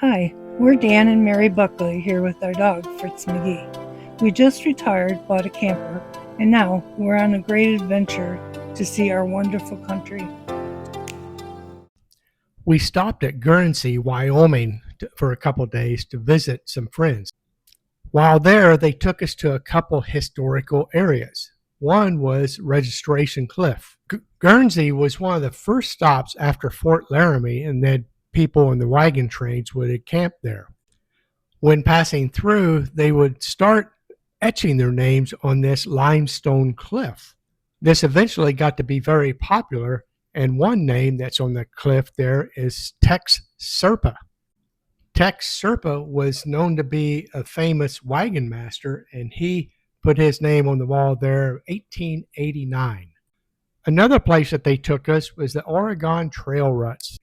Hi, we're Dan and Mary Buckley here with our dog, Fritz McGee. We just retired, bought a camper, and now we're on a great adventure to see our wonderful country. We stopped at Guernsey, Wyoming for a couple of days to visit some friends. While there, they took us to a couple historical areas. One was Registration Cliff. Guernsey was one of the first stops after Fort Laramie, and then people in the wagon trains would camp there. When passing through, they would start etching their names on this limestone cliff. This eventually got to be very popular, and one name that's on the cliff there is Tex Serpa. Tex Serpa was known to be a famous wagon master, and he put his name on the wall there in 1889. Another place that they took us was the Oregon Trail Ruts.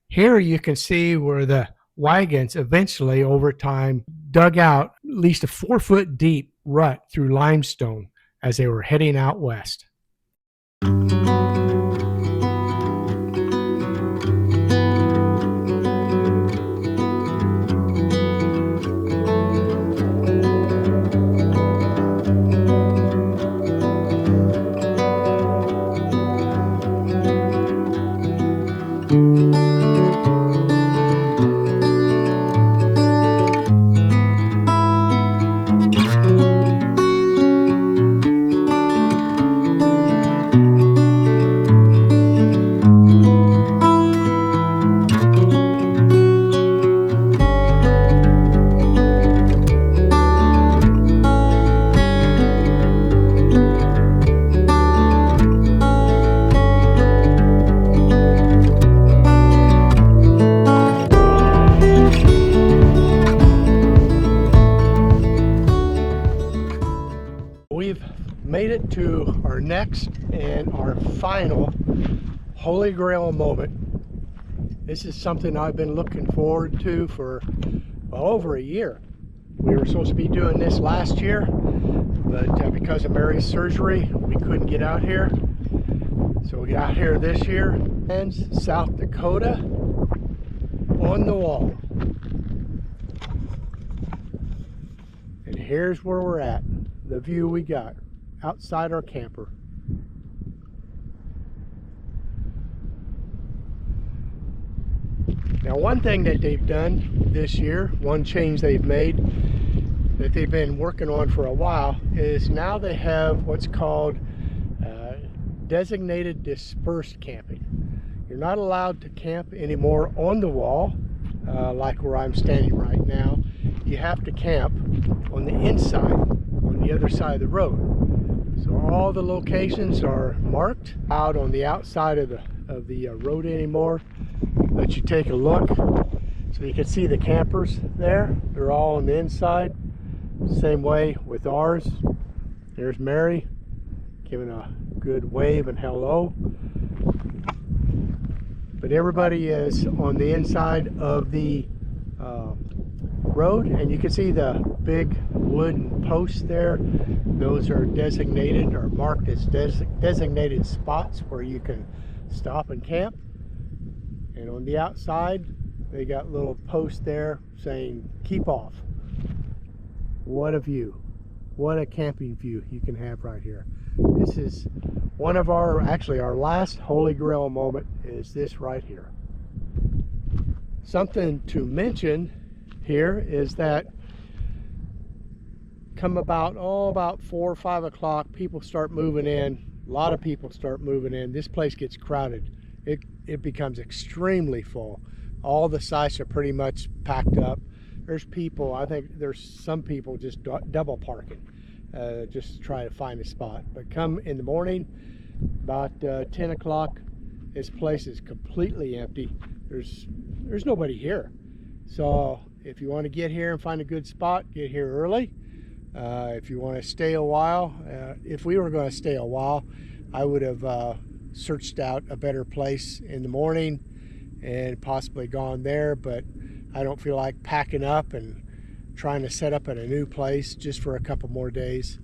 Here you can see where the wagons eventually over time dug out at least a 4-foot deep rut through limestone as they were heading out west. We've made it to our next and our final Holy Grail moment. This is something I've been looking forward to for over a year. We were supposed to be doing this last year, but because of Mary's surgery, we couldn't get out here. So we got here this year, and South Dakota on the wall. And here's where we're at. The view we got outside our camper. Now, one thing that they've done this year, one change they've made that they've been working on for a while, is now they have what's called designated dispersed camping. You're not allowed to camp anymore on the wall like where I'm standing right now. You have to camp on the inside, on the other side of the road. So all the locations are marked out on the outside of the road anymore. Let you take a look so you can see the campers there. They're all on the inside. Same way with ours. There's Mary giving a good wave and hello. But everybody is on the inside of the road, and you can see the big wooden posts there. Those are designated or marked as designated spots where you can stop and camp. And on the outside, they got little posts there saying keep off. What a view. What a camping view you can have right here. This is one of our last Holy Grail moment is this right here. Something to mention here is that come about 4 or 5 o'clock, people start moving in. A lot of people start moving in. This place gets crowded. It becomes extremely full. All the sites are pretty much packed up. There's people, I think there's some people just double parking just to try to find a spot. But come in the morning, about 10 o'clock, this place is completely empty. There's nobody here. So if you want to get here and find a good spot, get here early. If you want to stay a while, if we were going to stay a while, I would have searched out a better place in the morning and possibly gone there, but I don't feel like packing up and trying to set up at a new place just for a couple more days.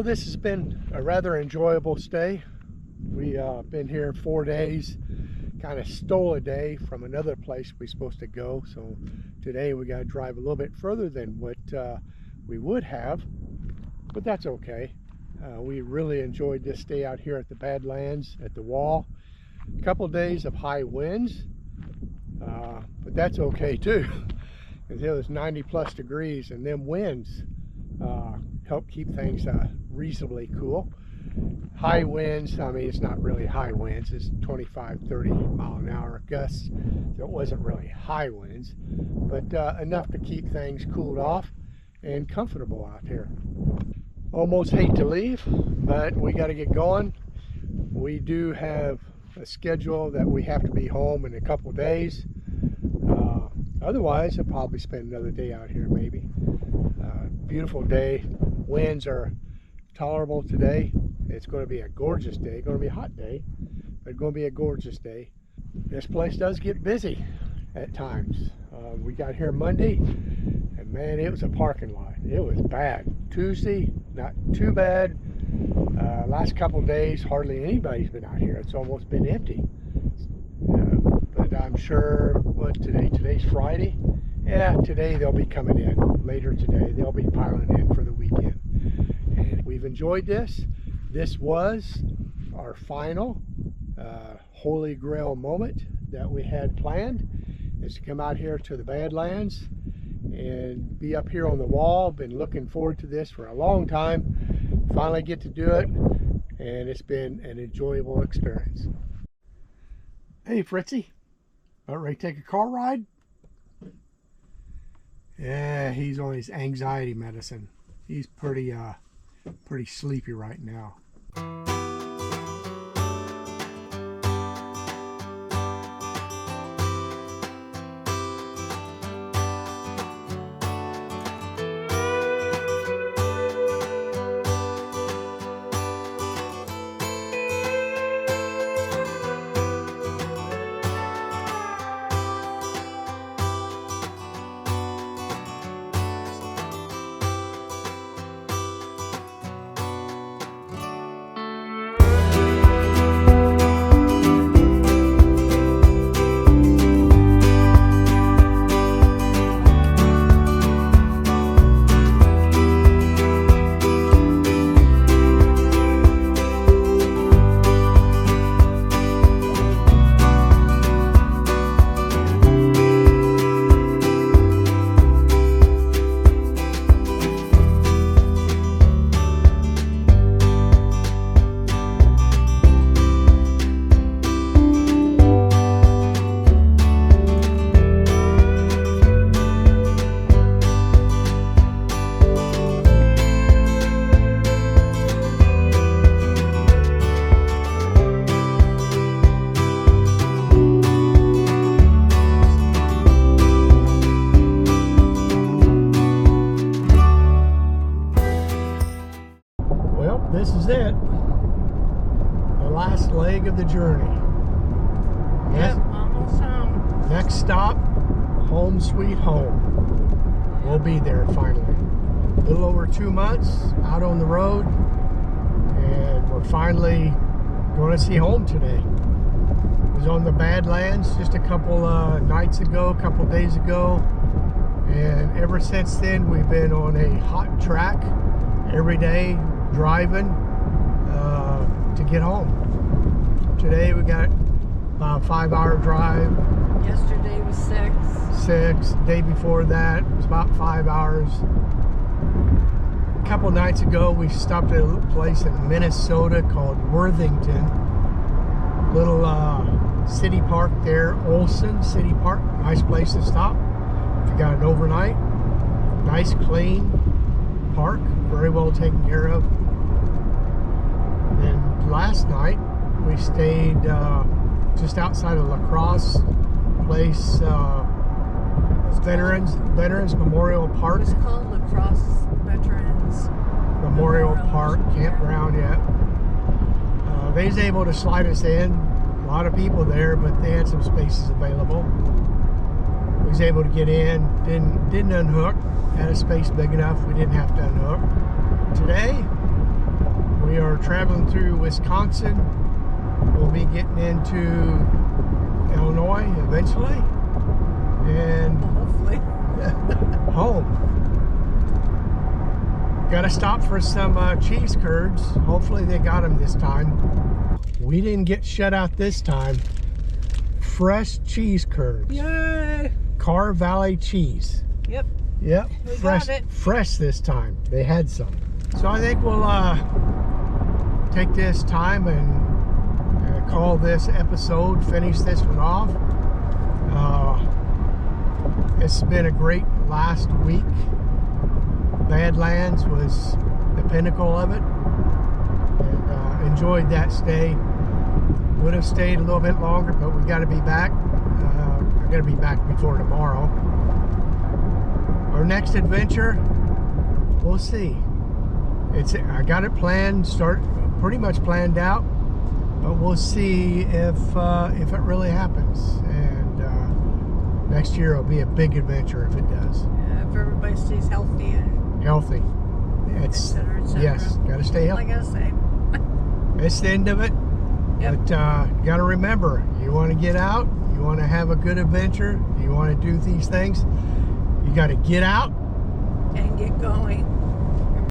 this has been a rather enjoyable stay. We been here 4 days, kind of stole a day from another place we're supposed to go. So today we got to drive a little bit further than what we would have, but that's okay. We really enjoyed this stay out here at the Badlands at the wall. A couple days of high winds, but that's okay too, because it was 90+ degrees, and them winds help keep things reasonably cool. High winds, I mean, it's not really high winds, it's 25-30 mph gusts, so it wasn't really high winds, but enough to keep things cooled off and comfortable out here. Almost hate to leave, but we got to get going. We do have a schedule that we have to be home in a couple days. Otherwise, I'll probably spend another day out here maybe. Beautiful day. Winds are tolerable today. It's going to be a gorgeous day. It's going to be a hot day, but it's going to be a gorgeous day. This place does get busy at times. We got here Monday, and man, it was a parking lot. It was bad. Tuesday, not too bad. Last couple of days, hardly anybody's been out here. It's almost been empty. But I'm sure, today's Friday? Yeah, today they'll be coming in. Later today, they'll be piling in for the weekend. And we've enjoyed this. This was our final Holy Grail moment that we had planned, is to come out here to the Badlands and be up here on the wall. Been looking forward to this for a long time. Finally get to do it, and it's been an enjoyable experience. Hey Fritzy, about ready to take a car ride? Yeah, he's on his anxiety medicine. He's pretty sleepy right now. This is it. The last leg of the journey. Yep, almost home. Next stop, home sweet home. We'll be there finally. A little over 2 months out on the road, and we're finally going to see home today. I was on the Badlands just a couple nights ago, a couple days ago, and ever since then we've been on a hot track every day, driving to get home. Today we got about a 5-hour drive. Yesterday was 6. Day before that it was about 5 hours. A couple nights ago we stopped at a place in Minnesota called Worthington. Little city park there, Olson City Park. Nice place to stop if you got an overnight. Nice clean park, very well taken care of. And last night we stayed just outside of La Crosse place, Veterans Memorial Park. It's called La Crosse Veterans Memorial Park Campground. Yeah, they was able to slide us in. A lot of people there, but they had some spaces available. We was able to get in. Didn't unhook. Had a space big enough. We didn't have to unhook. Today we're traveling through Wisconsin. We'll be getting into Illinois eventually, and Hopefully. home. Got to stop for some cheese curds. Hopefully they got them this time. We didn't get shut out this time. Fresh cheese curds. Yay! Car Valley cheese. Yep. Yep. We Fresh, got it. fresh this time. They had some. So I think we'll take this time and call this episode, finish this one off. It's been a great last week. Badlands was the pinnacle of it, and enjoyed that stay. Would have stayed a little bit longer, but we got to be back. I got to be back before tomorrow. Our next adventure, we'll see. I got it planned, pretty much planned out, but we'll see if it really happens. And next year will be a big adventure if it does. Yeah, if everybody stays healthy and Healthy. et cetera, et cetera. Yes, got to stay All I healthy. gotta say. It's the end of it. Yep. But you got to remember, you want to get out, you want to have a good adventure, you want to do these things, you got to get out And get going.